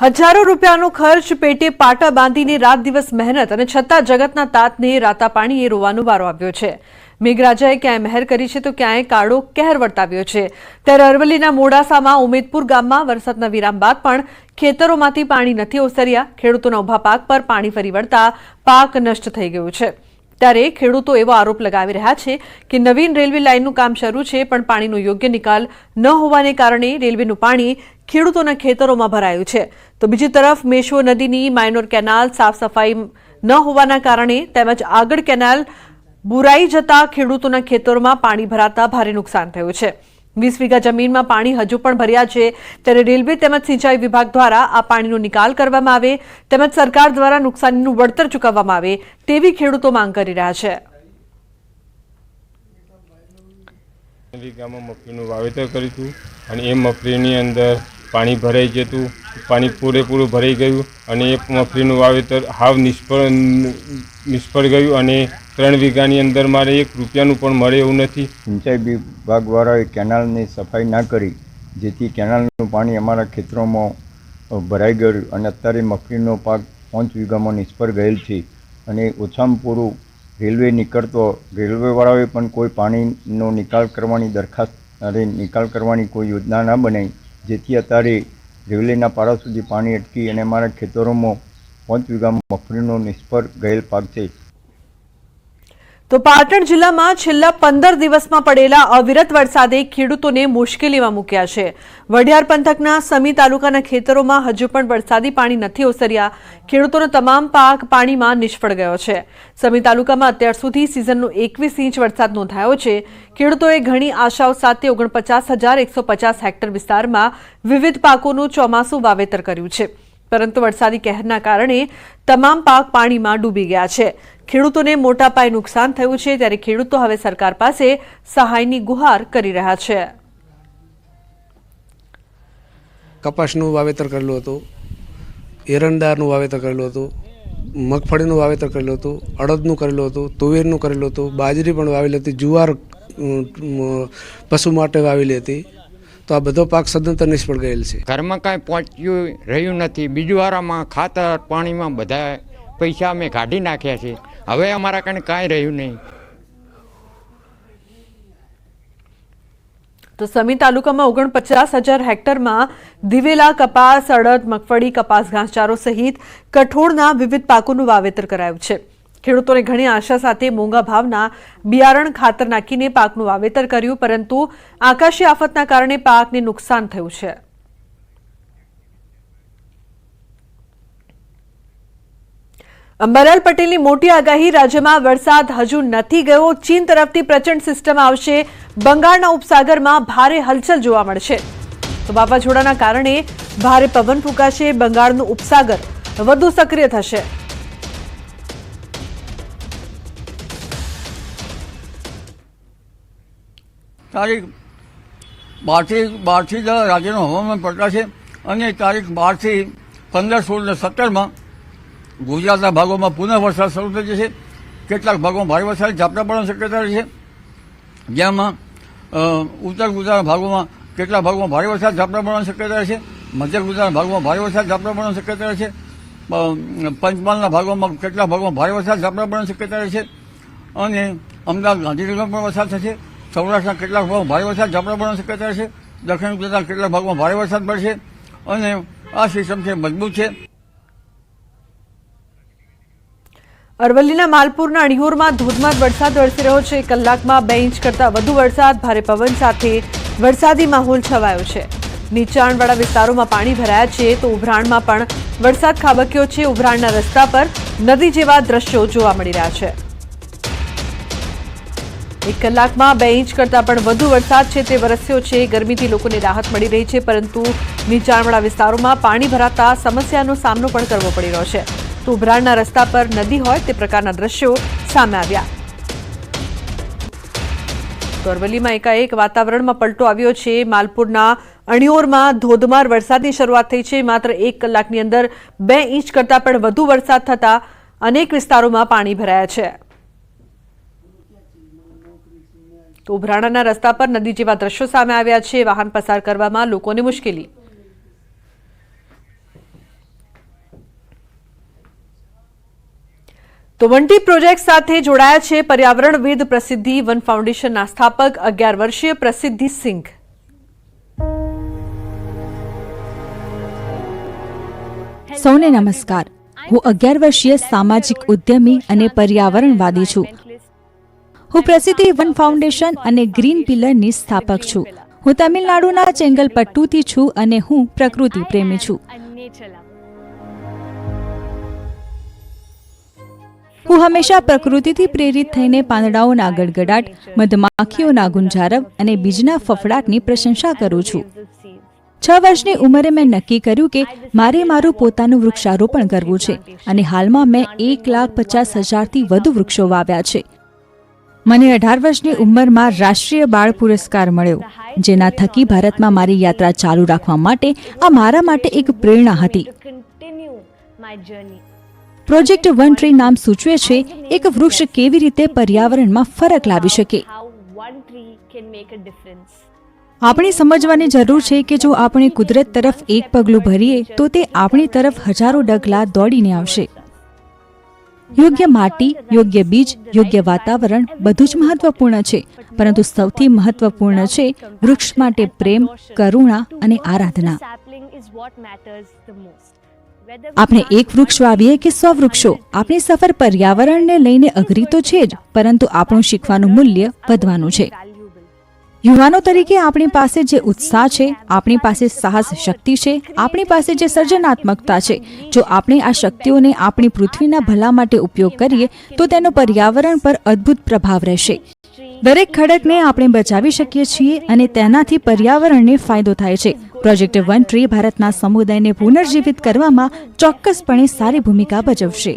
હજારો રૂપિયાનો ખર્ચ પેટે પાટા બાંધીને રાત દિવસ મહેનત અને છતાં જગતના તાતને રાતા પાણીએ રોવાનો વારો આવ્યો છે। મેઘરાજાએ ક્યાંય મહેર કરી છે તો ક્યાંય કાળો કહેર વર્તાવ્યો છે। ત્યારે અરવલ્લીના મોડાસામાં ઉમેદપુર ગામમાં વરસાદના વિરામ બાદ પણ ખેતરોમાંથી પાણી નથી ઓસર્યા। ખેડૂતોના ઉભા પાક પર પાણી ફરી વળતા પાક નષ્ટ થઈ ગયો છે। ત્યારે ખેડૂતો એવો આરોપ લગાવી રહ્યા છે કે નવીન રેલવે લાઇનનું કામ શરૂ છે પણ પાણીનો યોગ્ય નિકાલ ન હોવાને કારણે રેલવેનું પાણી ખેડૂતોના ખેતરોમાં ભરાયું છે। તો બીજી તરફ મેશ્વો નદીની માઇનોર કેનાલ સાફ સફાઈ ન હોવાના કારણે તેમજ આગળ કેનાલ બુરાઈ જતા ખેડૂતોના ખેતરોમાં પાણી ભરાતા ભારે નુકસાન થયું છે। 20 વીઘા જમીનમાં પાણી હજુ પણ ભર્યા છે। ત્યારે રેલવે તેમજ સિંચાઈ વિભાગ દ્વારા આ પાણીનો નિકાલ કરવામાં આવે તેમજ સરકાર દ્વારા નુકસાનીનું વળતર ચૂકવવામાં આવે તેવી ખેડૂતો માંગ કરી રહ્યા છે। વીઘામાં મગફળીનું વાવેતર કર્યું અને એ મગફળીની અંદર પાણી ભરાઈ જતું, પાણી પૂરેપૂરું ભરાઈ ગયું અને એ મગફળીનું વાવેતર હાવ નિષ્ફળ ગયું અને 3 વીઘાની અંદર મારે 1 રૂપિયાનું પણ મળે એવું નથી। સિંચાઈ વિભાગ દ્વારા કેનાલની સફાઈ ના કરી જેથી કેનાલનું પાણી અમારા ખેતરોમાં ભરાઈ ગયું અને અત્યારે મગફળીનો પાક 5 વીઘામાં નિષ્ફળ ગયેલ છે અને ઓછામાં પૂરું રેલવે નીકળતો રેલવેવાળાએ પણ કોઈ પાણીનો નિકાલ કરવાની દરખાસ્ત નિકાલ કરવાની કોઈ યોજના ના બનાવી જેથી અત્યારે રેલવેના પાડા સુધી પાણી અટકી અને અમારા ખેતરોમાં 5 વીઘામાં મગફળીનો નિષ્ફળ ગયેલ પાક છે। તો પાટણ જિલ્લામાં છેલ્લા 15 દિવસમાં પડેલા અવિરત વરસાદે ખેડૂતોને મુશ્કેલીમાં મૂક્યા છે। વઢિયાર પંથકના સમી તાલુકાના ખેતરોમાં હજુ પણ વરસાદી પાણી નથી ઓસર્યા। ખેડૂતોનો તમામ પાક પાણીમાં નિષ્ફળ ગયો છે। સમી તાલુકામાં અત્યાર સુધી સિઝનનો 21 ઇંચ વરસાદ નોંધાયો છે। ખેડૂતોએ ઘણી આશાઓ સાથે 49,150 હેક્ટર વિસ્તારમાં વિવિધ પાકોનું ચોમાસું વાવેતર કર્યું છે પરંતુ વરસાદી કહેરના કારણે તમામ પાક પાણીમાં ડૂબી ગયા છે। ખેડૂતોને મોટા પાયે નુકસાન થયું છે ત્યારે ખેડૂતો હવે સરકાર પાસે સહાયની ગુહાર કરી રહ્યા છે। કપાસનું વાવેતર કરેલું હતું, એરંડાનું વાવેતર કરેલું હતું, મગફળીનું વાવેતર કરેલું હતું, અડદનું કરેલું હતું, તુવેરનું કરેલું હતું, બાજરી પણ વાવેલી હતી, જુવાર પશુ માટે વાવેલી હતી। તો આ બધો પાક સદંતર નિષ્ફળ ગયેલ છે। ઘરમાં કાંઈ પહોંચ્યું રહ્યું નથી। બીજું વારામાં ખાતર પાણીમાં બધા પૈસા અમે કાઢી નાખ્યા છે। હવે અમારા કાંઈ કાંઈ રહ્યું નહીં। તો સમી તાલુકામાં 49,000 હેક્ટરમાં દિવેલા, કપાસ, અડદ, મગફળી, કપાસ ઘાસચારો સહિત કઠોળના વિવિધ પાકોનું વાવેતર કરાયું છે। ખેડૂતોને ઘણી આશા સાથે મોંઘા ભાવના બિયારણ ખાતર નાખીને પાકનું વાવેતર કર્યું પરંતુ આકાશી આફતના કારણે પાકને નુકસાન થયું છે। અંબાલાલ પટેલની મોટી આગાહી, રાજ્યમાં વરસાદ હજુ નથી ગયો। ચીન તરફથી પ્રચંડ સિસ્ટમ આવશે, બંગાળના ઉપસાગરમાં ભારે હલચલ જોવા મળશે। તો વાવાઝોડાના કારણે ભારે પવન ફૂંકાશે, બંગાળનું ઉપસાગર વધુ સક્રિય થશે। તારીખ 12થી રાજ્યનું હવામાન પલટાશે અને તારીખ 12 થી 15, 16 અને 17માં ગુજરાતના ભાગોમાં પુનઃ વરસાદ શરૂ થઈ જશે। કેટલાક ભાગોમાં ભારે વરસાદ ઝાપટા પડવાની શક્યતા રહેશે, જેમાં ઉત્તર ગુજરાતના ભાગોમાં કેટલાક ભાગોમાં ભારે વરસાદ ઝાપટા પડવાની શક્યતા રહેશે, મધ્ય ગુજરાતના ભાગોમાં ભારે વરસાદ ઝાપટા પડવાની શક્યતા રહેશે, પંચમહાલના ભાગોમાં કેટલાક ભાગોમાં ભારે વરસાદ ઝાપટા પડવાની શક્યતા રહેશે અને અમદાવાદ, ગાંધીનગરમાં પણ વરસાદ થશે। સૌરાષ્ટ્રના કેટલાક ભાગમાં ભારે વરસાદ ઝાપટા પડવાની શક્યતા રહેશે, દક્ષિણ ગુજરાતના કેટલાક ભાગમાં ભારે વરસાદ પડશે અને આ સિસ્ટમ છે મજબૂત છે। અરવલ્લીના માલપુરના અણિયોરમાં ધોધમાર વરસાદ વરસી રહ્યો છે। કલાકમાં 2 ઇંચ કરતાં વધુ વરસાદ, ભારે પવન સાથે વરસાદી માહોલ છવાયો છે। નીચાણવાળા વિસ્તારોમાં પાણી ભરાયા છે તો ઉભરાણમાં પણ વરસાદ ખાબક્યો છે। ઉભરાણના રસ્તા પર નદી જેવા દ્રશ્યો જોવા મળી રહ્યા છે। 1 કલાકમાં 2 ઇંચ કરતાં પણ વધુ વરસાદ છે તે વરસ્યો છે। ગરમીથી લોકોને રાહત મળી રહી છે પરંતુ નીચાણવાળા વિસ્તારોમાં પાણી ભરાતા સમસ્યાનો સામનો પણ કરવો પડી રહ્યો છે। તો ઉભરાણના રસ્તા પર નદી હોય તે પ્રકારના દ્રશ્યો સામે આવ્યા। તો અરવલ્લીમાં એકાએક વાતાવરણમાં પલટો આવ્યો છે। માલપુરના અણિયોરમાં ધોધમાર વરસાદની શરૂઆત થઈ છે। માત્ર 1 કલાકની અંદર 2 ઇંચ કરતાં પણ વધુ વરસાદ થતા અનેક વિસ્તારોમાં પાણી ભરાયા છે। તો ઉભરાણાના રસ્તા પર નદી જેવા દ્રશ્યો સામે આવ્યા છે। વાહન પસાર કરવામાં લોકોને મુશ્કેલી। તો વંટી પ્રોજેક્ટ સાથે જોડાયા છે પર્યાવરણવિદ પ્રસિદ્ધિ વન ફાઉન્ડેશનના સ્થાપક 11 વર્ષીય પ્રસિદ્ધિ સિંઘ. સૌને નમસ્કાર. હું 11 વર્ષીય સામાજિક ઉદ્યમી અને પર્યાવરણવાદી છું. હું પ્રસિદ્ધિ વન ફાઉન્ડેશન અને ગ્રીન પિલરની સ્થાપક છું. હું તમિલનાડુના ચેંગલપટ્ટુથી છું અને હું પ્રકૃતિ પ્રેમી છું. હું હંમેશા પ્રકૃતિથી પ્રેરિત થઈને પાંદડાઓના ગડગડાટ, મધમાખીઓના ગુંજરાવ અને બીજના ફફડાટની પ્રશંસા કરું છું. 6 વર્ષની ઉંમરે મેં નક્કી કર્યું કે મારે મારું પોતાનું વૃક્ષારોપણ કરવું છે અને હાલમાં મેં 1,50,000થી વધુ વૃક્ષો વાવ્યા છે. મને 18 વર્ષની ઉંમરમાં રાષ્ટ્રીય બાળ પુરસ્કાર મળ્યો, જેના થકી ભારતમાં મારી યાત્રા ચાલુ રાખવા માટે આ મારા માટે એક પ્રેરણા હતી. પ્રોજેક્ટ વન ટ્રી નામ સૂચવે છે એક વૃક્ષ કેવી રીતે પર્યાવરણમાં ફરક લાવી શકે. આપણે સમજવાની જરૂર છે કે જો આપણે કુદરત તરફ એક પગલું ભરીએ તો તે આપણી તરફ હજારો ડગલા દોડીને આવશે. યોગ્ય માટી, યોગ્ય બીજ, યોગ્ય વાતાવરણ બધું જ મહત્વપૂર્ણ છે, પરંતુ સૌથી મહત્વપૂર્ણ છે વૃક્ષ માટે પ્રેમ, કરુણા અને આરાધના. આપણે એક વૃક્ષ વાવીએ કે 100 વૃક્ષો, આપણી સફર પર્યાવરણને લઈને અઘરી તો છે જ, પરંતુ આપણું શીખવાનું મૂલ્ય વધવાનું છે. યુવાનો તરીકે આપણી પાસે જે ઉત્સાહ છે, આપણી પાસે સાહસ શક્તિ છે, આપણી પાસે જે સર્જનાત્મકતા છે, જો આપણે આ શક્તિઓને આપણી પૃથ્વીના ભલા માટે ઉપયોગ કરીએ તો તેનો પર્યાવરણ પર અદ્ભુત પ્રભાવ રહેશે. દરેક ખડકને આપણે બચાવી શકીએ છીએ અને તેનાથી પર્યાવરણને ફાયદો થાય છે. પ્રોજેક્ટ વન ટ્રી ભારતના સમુદાયને પુનર્જીવિત કરવામાં ચોક્કસપણે સારી ભૂમિકા ભજવશે.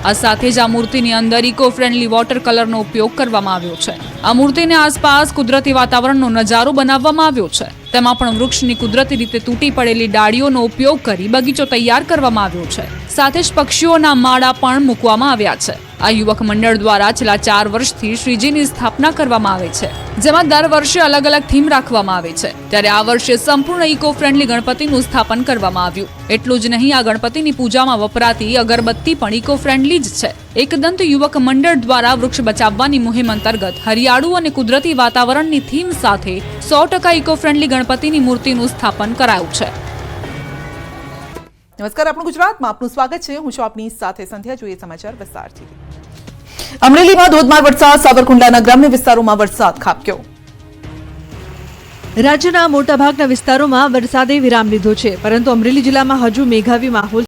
આ સાથે જ આ મૂર્તિની અંદર ઇકો ફ્રેન્ડલી વોટર કલરનો ઉપયોગ કરવામાં આવ્યો છે. આ મૂર્તિની આસપાસ કુદરતી વાતાવરણનો નજારો બનાવવામાં આવ્યો છે. તેમાં પણ વૃક્ષની કુદરતી રીતે તૂટી પડેલી ડાળીઓનો ઉપયોગ કરી બગીચો તૈયાર કરવામાં આવ્યો છે. સાથે જ પક્ષીઓના માળા પણ મૂકવામાં આવ્યા છે. આ યુવક મંડળ દ્વારા છેલ્લા 4 વર્ષથી શ્રીજીની સ્થાપના કરવામાં આવે છે, જેમાં દર વર્ષે અલગ અલગ થીમ રાખવામાં આવે છે. ત્યારે આ વર્ષે સંપૂર્ણ ઇકો ફ્રેન્ડલી ગણપતિનું સ્થાપન કરવામાં આવ્યું. એટલું જ નહીં, આ ગણપતિની પૂજામાં વપરાતી અગરબત્તી પણ ઇકો ફ્રેન્ડલી જ છે. એકદંત યુવક મંડળ દ્વારા વૃક્ષ બચાવવાની મુહિમ અંતર્ગત હરિયાળું અને કુદરતી વાતાવરણની થીમ સાથે 100% ઇકો ફ્રેન્ડલી ગણપતિની મૂર્તિનું સ્થાપન કરાયું છે. નમસ્કાર, આપણું ગુજરાતમાં આપનું સ્વાગત છે. હું છું આપની સાથે સંધ્યા. જોઈએ સમાચાર વિસ્તારથી. અમરેલીમાં ધોધમાર વરસાદ, સાબરકુંડલાના ગ્રામ્ય વિસ્તારોમાં વરસાદ ખાબક્યો. રાજ્યના મોટાભાગના વિસ્તારોમાં વરસાદે વિરામ લીધો છે, પરંતુ અમરેલી જિલ્લામાં હજુ મેઘાવી માહોલ